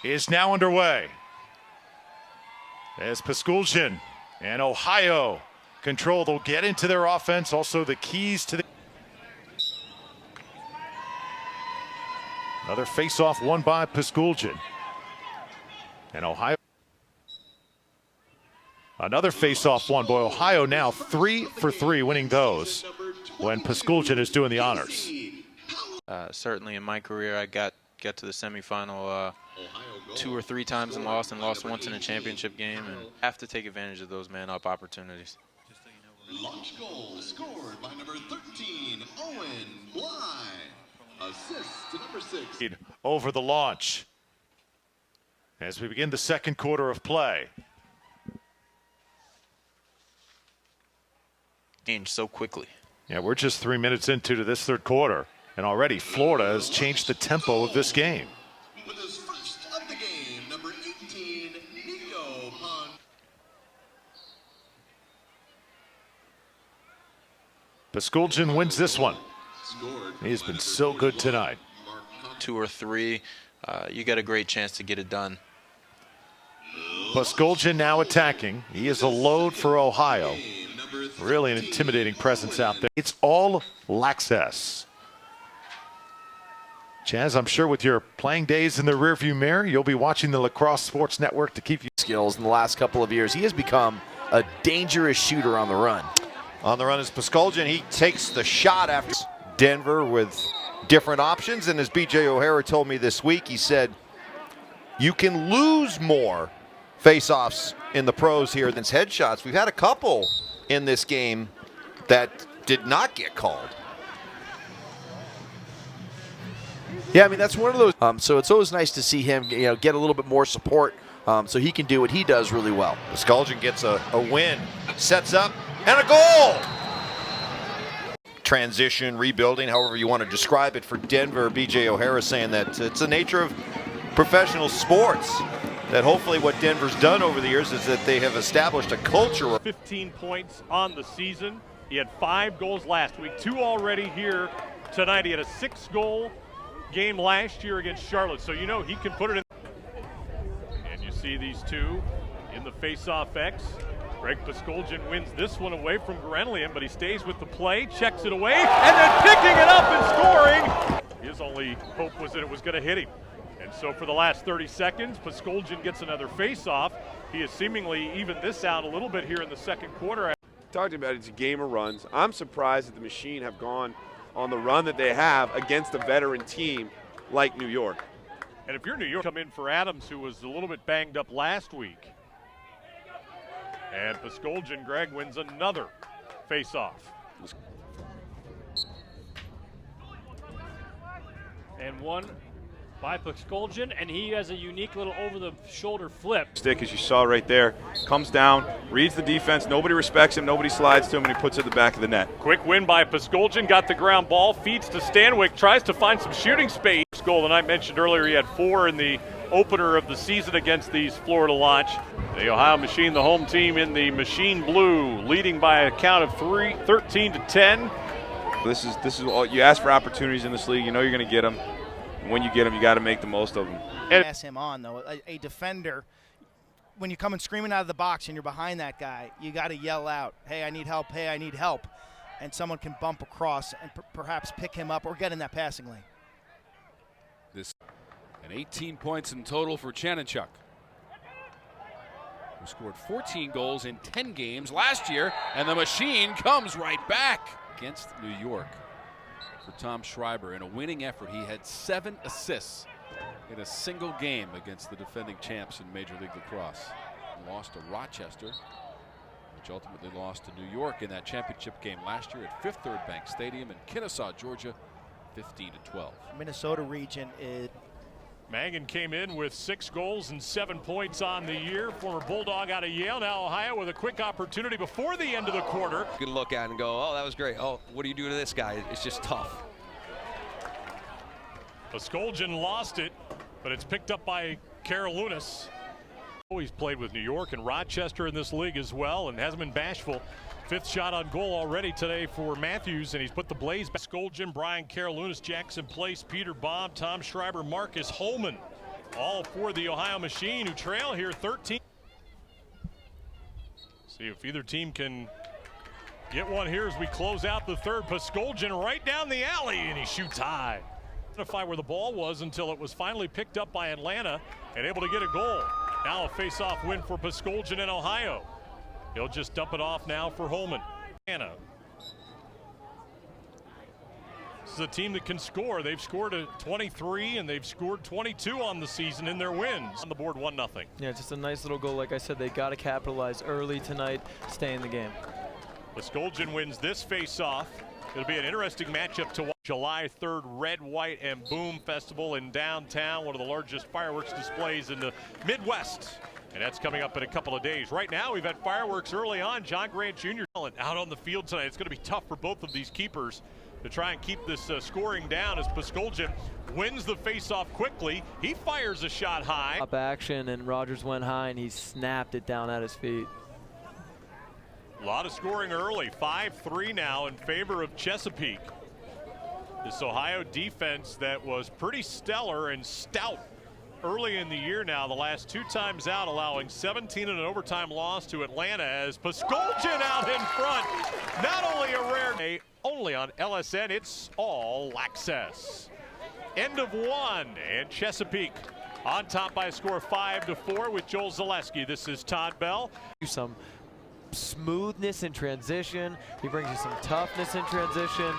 is now underway. As Puskuldjian and Ohio control, they'll get into their offense. Also the keys to the... Another face-off won by Puskuldjian. And Ohio. Another face-off won by Ohio, now 3 for 3 winning those when Puskuldjian is doing the honors. Certainly in my career, I got to the semifinal 2 or 3 times and lost once in a championship game, and have to take advantage of those man-up opportunities. Launch goal scored by number 13, Owen Bly. Assist to number 6. Over the launch as we begin the second quarter of play. Changed so quickly. Yeah, we're just 3 minutes into this third quarter, and already Florida has changed the tempo of this game. With his first of the game, number 18, Nico Pon. Puskuldjian wins this one. He's been so good tonight. 2 or 3, you got a great chance to get it done. Puskuldjian now attacking. He is a load for Ohio. Really an intimidating presence out there. It's all Laxess. Chaz, I'm sure with your playing days in the rearview mirror, you'll be watching the Lacrosse Sports Network to keep you skills in the last couple of years. He has become a dangerous shooter on the run. On the run is Puskuldjian. He takes the shot after Denver with different options. And as B.J. O'Hara told me this week, he said, you can lose more face-offs in the pros here than headshots. We've had a couple in this game that did not get called. Yeah, I mean, that's one of those. So it's always nice to see him, get a little bit more support so he can do what he does really well. Puskuldjian gets a win, sets up, and a goal! Transition, rebuilding, however you want to describe it for Denver. B.J. O'Hara saying that it's the nature of professional sports. That hopefully what Denver's done over the years is that they have established a culture. 15 points on the season. He had 5 goals last week, 2 already here tonight. He had a 6-goal game last year against Charlotte, so you know he can put it in. And you see these two in the face-off X. Greg Puskuldjian wins this one away from Grenlian, but he stays with the play, checks it away, and then picking it up and scoring. His only hope was that it was going to hit him. And so for the last 30 seconds, Puskuldjian gets another face-off. He has seemingly evened this out a little bit here in the second quarter. Talked about it's a game of runs. I'm surprised that the Machine have gone on the run that they have against a veteran team like New York. And if you're New York, come in for Adams, who was a little bit banged up last week. And Puskuldjian, Greg, wins another face-off. And one by Puskuldjian, and he has a unique little over-the-shoulder flip. Stick, as you saw right there, comes down, reads the defense, nobody respects him, nobody slides to him, and he puts it in the back of the net. Quick win by Puskuldjian, got the ground ball, feeds to Stanwyck, tries to find some shooting space. Goal, and I mentioned earlier he had 4 in the opener of the season against these Florida Launch. The Ohio Machine, the home team in the Machine Blue, leading by a count of 13-10. This is all you ask for opportunities in this league. You know you're going to get them. And when you get them, you got to make the most of them. Pass him on, though. A defender, when you're coming screaming out of the box and you're behind that guy, you got to yell out, hey, I need help, hey, I need help. And someone can bump across and perhaps pick him up or get in that passing lane. And 18 points in total for Chanenchuk, who scored 14 goals in 10 games last year, and the Machine comes right back against New York. For Tom Schreiber, in a winning effort, he had 7 assists in a single game against the defending champs in Major League Lacrosse. Lost to Rochester, which ultimately lost to New York in that championship game last year at Fifth Third Bank Stadium in Kennesaw, Georgia, 15-12. Minnesota region is... Mangan came in with 6 goals and 7 points on the year. Former Bulldog out of Yale, now Ohio, with a quick opportunity before the end of the quarter. You can look at it and go, oh, that was great. Oh, what do you do to this guy? It's just tough. Puskuldjian lost it, but it's picked up by Karolounis. He's played with New York and Rochester in this league as well, and hasn't been bashful. 5th shot on goal already today for Matthews, and he's put the Blaze back. Puskuldjian, Brian Karolounis, Jackson Place, Peter Baum, Tom Schreiber, Marcus Holman all for the Ohio Machine, who trail here 13. See if either team can get one here as we close out the third. Puskuldjian right down the alley, and he shoots high. Identify where the ball was until it was finally picked up by Atlanta and able to get a goal. Now a face-off win for Puskuldjian in Ohio. He'll just dump it off now for Holman. This is a team that can score. They've scored a 23 and they've scored 22 on the season in their wins. On the board 1-0. Yeah, just a nice little goal. Like I said, they got to capitalize early tonight, stay in the game. Puskuldjian wins this face-off. It'll be an interesting matchup to watch. July 3rd, Red, White, and Boom Festival in downtown, one of the largest fireworks displays in the Midwest. And that's coming up in a couple of days. Right now, we've had fireworks early on. John Grant Jr. out on the field tonight. It's going to be tough for both of these keepers to try and keep this scoring down as Puskuldjian wins the face-off quickly. He fires a shot high. Up action, and Rogers went high, and he snapped it down at his feet. A lot of scoring early. 5-3 now in favor of Chesapeake. This Ohio defense that was pretty stellar and stout early in the year now, the last 2 times out, allowing 17 in an overtime loss to Atlanta as Puskuldjian out in front. Not only a rare day, only on LSN, it's all access. End of 1, and Chesapeake on top by a score of 5-4 with Joel Zaleski. This is Todd Bell. Some smoothness in transition. He brings you some toughness in transition.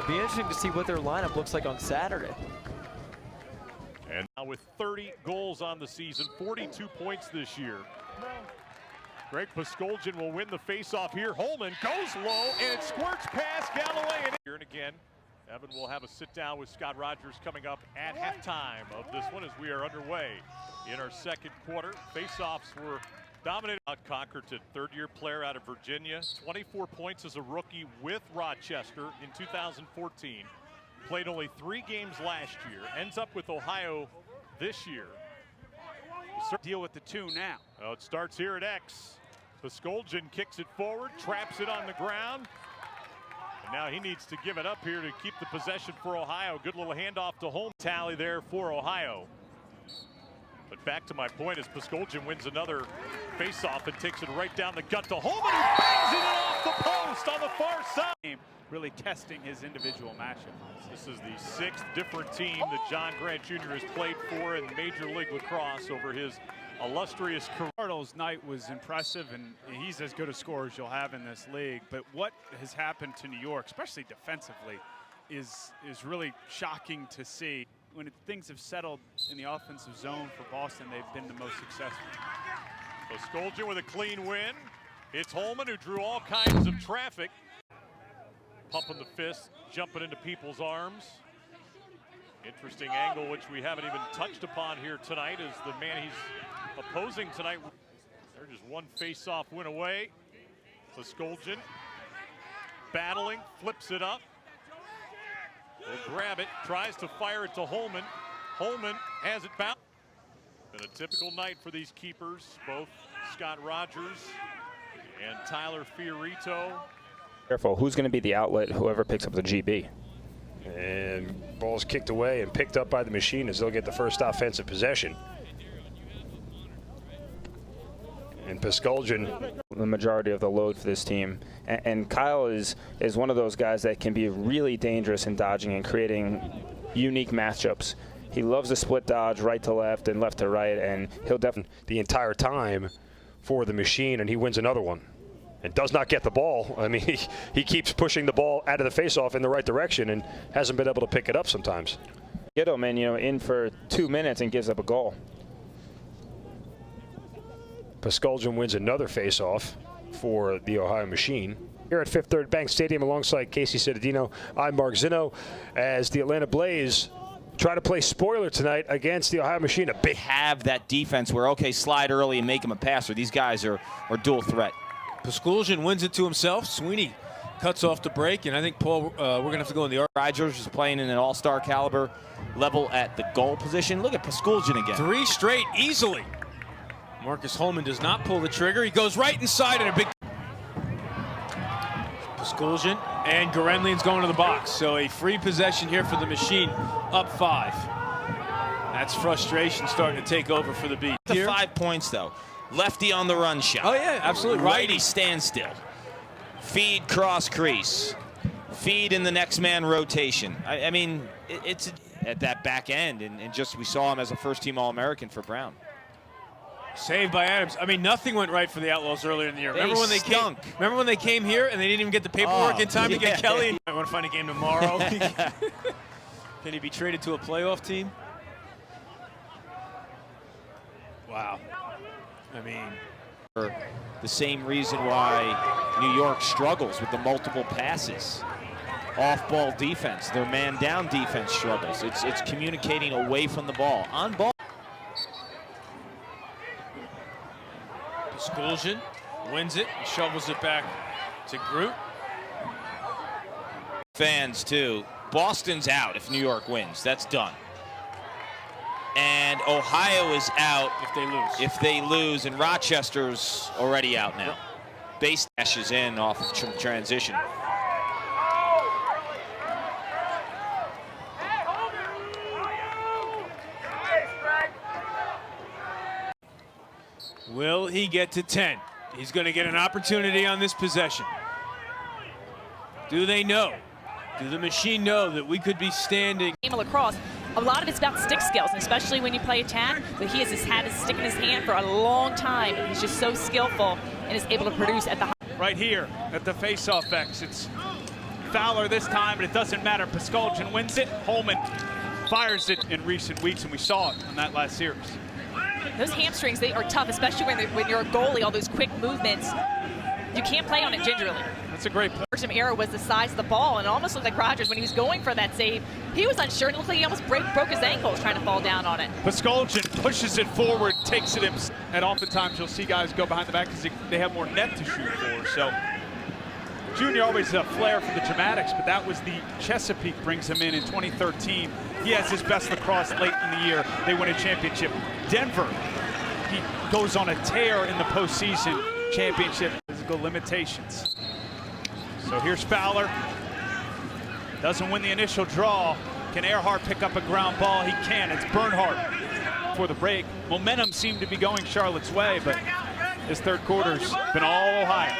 Be interesting to see what their lineup looks like on Saturday. And now with 30 goals on the season, 42 points this year. Greg Puskuldjian will win the face-off here. Holman goes low, and it squirts past Galloway. And here and again, Evan will have a sit-down with Scott Rogers coming up at halftime of this one as we are underway in our second quarter. Face-offs were dominated. Conquered to third-year player out of Virginia. 24 points as a rookie with Rochester in 2014. Played only 3 games last year. Ends up with Ohio this year. Deal with the 2 now. Well, it starts here at X. Puskuldjian kicks it forward, traps it on the ground. And now he needs to give it up here to keep the possession for Ohio. Good little handoff to home. Tally there for Ohio. But back to my point, as Puskuldjian wins another face-off and takes it right down the gut to Holman, who bangs it off the post on the far side. Really testing his individual matchup. This is the 6th different team that John Grant Jr. has played for in Major League Lacrosse over his illustrious career. Cardinals' night was impressive, and he's as good a scorer as you'll have in this league. But what has happened to New York, especially defensively, is really shocking to see. When things have settled in the offensive zone for Boston, they've been the most successful. Puskuldjian with a clean win. It's Holman who drew all kinds of traffic. Pumping the fist, jumping into people's arms. Interesting angle, which we haven't even touched upon here tonight, is the man he's opposing tonight. They're just one face-off win away. Puskuldjian battling, flips it up. Will grab it, tries to fire it to Holman. Holman has it bound. Been a typical night for these keepers, both Scott Rogers and Tyler Fiorito. Careful, who's going to be the outlet, whoever picks up the GB? And ball's kicked away and picked up by the Machine as they'll get the first offensive possession. And Puskuldjian, the majority of the load for this team. And Kyle is one of those guys that can be really dangerous in dodging and creating unique matchups. He loves the split dodge, right to left and left to right, and he'll definitely the entire time for the Machine, and he wins another one. And does not get the ball. I mean, he keeps pushing the ball out of the face-off in the right direction and hasn't been able to pick it up sometimes. Get him, in for 2 minutes and gives up a goal. Puskuldjian wins another face-off for the Ohio Machine. Here at Fifth Third Bank Stadium alongside Casey Cittadino, I'm Mark Zinno as the Atlanta Blaze try to play spoiler tonight against the Ohio Machine. Have that defense where, okay, slide early and make him a passer. These guys are dual threat. Puskuldjian wins it to himself. Sweeney cuts off the break, and I think, Paul, we're going to have to go in the arc. Rogers is playing in an all-star caliber level at the goal position. Look at Puskuldjian again. 3 straight easily. Marcus Holman does not pull the trigger. He goes right inside and a big... Puskuldjian and Gorenlian's going to the box. So a free possession here for the Machine, up 5. That's frustration starting to take over for the Bees. To 5 points, though. Lefty on the run shot. Oh, yeah, absolutely. Righty standstill. Feed cross crease. Feed in the next man rotation. I mean, it's at that back end, and just we saw him as a first-team All-American for Brown. Saved by Adams. I mean, nothing went right for the Outlaws earlier in the year. Remember when they came here and they didn't even get the paperwork in time to get Kelly? I want to find a game tomorrow. Can he be traded to a playoff team? Wow. I mean, the same reason why New York struggles with the multiple passes. Off-ball defense, their man-down defense struggles. It's communicating away from the ball. On ball. Puskuldjian wins it and shovels it back to Groot. Fans, too. Boston's out if New York wins. That's done. And Ohio is out if they lose, and Rochester's already out now. Base dashes in off of transition. Will he get to 10? He's going to get an opportunity on this possession. Do they know? Do the Machine know that we could be standing? Game of lacrosse, a lot of it's about stick skills, and especially when you play attack. But he has had his stick in his hand for a long time. He's just so skillful and is able to produce at the high. Right here at the face-off X, it's Fowler this time, but it doesn't matter. Puskuldjian wins it. Holman fires it in recent weeks, and we saw it in that last series. Those hamstrings, they are tough, especially when you're a goalie, all those quick movements. You can't play on it gingerly. That's a great point. First error was the size of the ball, and it almost looked like Rogers, when he was going for that save, he was unsure, and it looked like he almost broke his ankles trying to fall down on it. Puskuldjian pushes it forward, takes it in, and oftentimes you'll see guys go behind the back because they have more net to shoot for. So Junior always has a flair for the dramatics, but that was the Chesapeake brings him in 2013. He has his best lacrosse late in the year. They win a championship. Denver, he goes on a tear in the postseason championship. Physical limitations. So here's Fowler. Doesn't win the initial draw. Can Earhart pick up a ground ball? He can. It's Bernhardt for the break. Momentum seemed to be going Charlotte's way, but this third quarter's been all Ohio.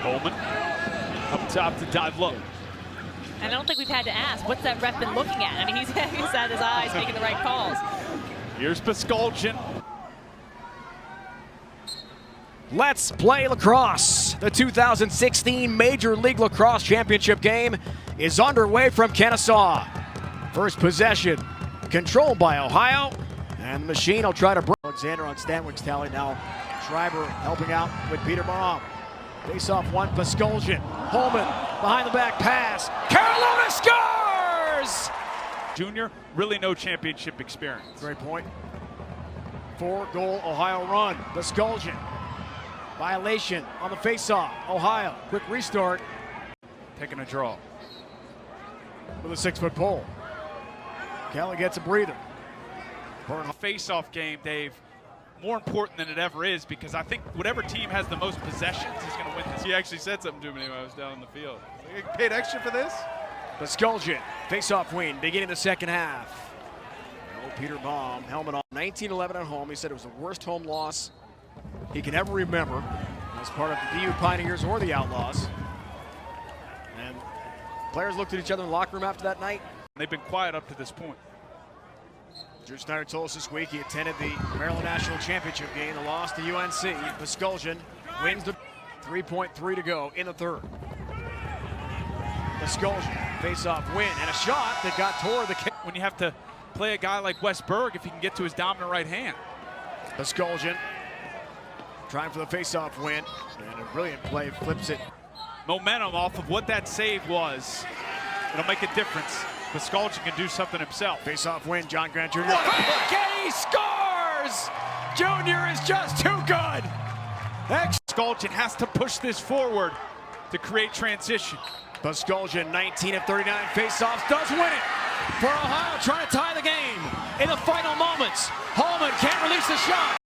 Holman up top to dive low. And I don't think we've had to ask, what's that ref been looking at? I mean, he's had his eyes making the right calls. Here's Puskuldjian. Let's play lacrosse. The 2016 Major League Lacrosse Championship game is underway from Kennesaw. First possession controlled by Ohio, and the Machine will try to bring Alexander on Stanwick's tally now. Schreiber helping out with Peter Baum. Face off one, Puskuldjian. Holman behind the back pass. Carolina scores! Junior, really no championship experience. Great point. 4-goal Ohio run. Puskuldjian. Violation on the face-off. Ohio, quick restart. Taking a draw. With a 6-foot pole. Kelly gets a breather. Face-off game, Dave. More important than it ever is, because I think whatever team has the most possessions is going to win this. He actually said something to me when I was down on the field. You paid extra for this? Puskuldjian, face-off win, beginning the second half. Oh, Peter Baum, helmet on. 19-11 at home. He said it was the worst home loss he can ever remember as part of the DU Pioneers or the Outlaws. And players looked at each other in the locker room after that night. They've been quiet up to this point. Drew Snyder told us this week he attended the Maryland National Championship game, the loss to UNC. Puskuldjian wins the 3.3 to go in the third. Puskuldjian, face-off win, and a shot that got toward the kick. When you have to play a guy like Wes Berg, if he can get to his dominant right hand. Puskuldjian trying for the face-off win, and a brilliant play, flips it. Momentum off of what that save was. It'll make a difference. Puskuldjian can do something himself. Face-off win, John Grant Jr. He scores! Junior is just too good. Puskuldjian has to push this forward to create transition. Puskuldjian, 19 of 39 face-offs, does win it for Ohio, trying to tie the game in the final moments. Holman can't release the shot.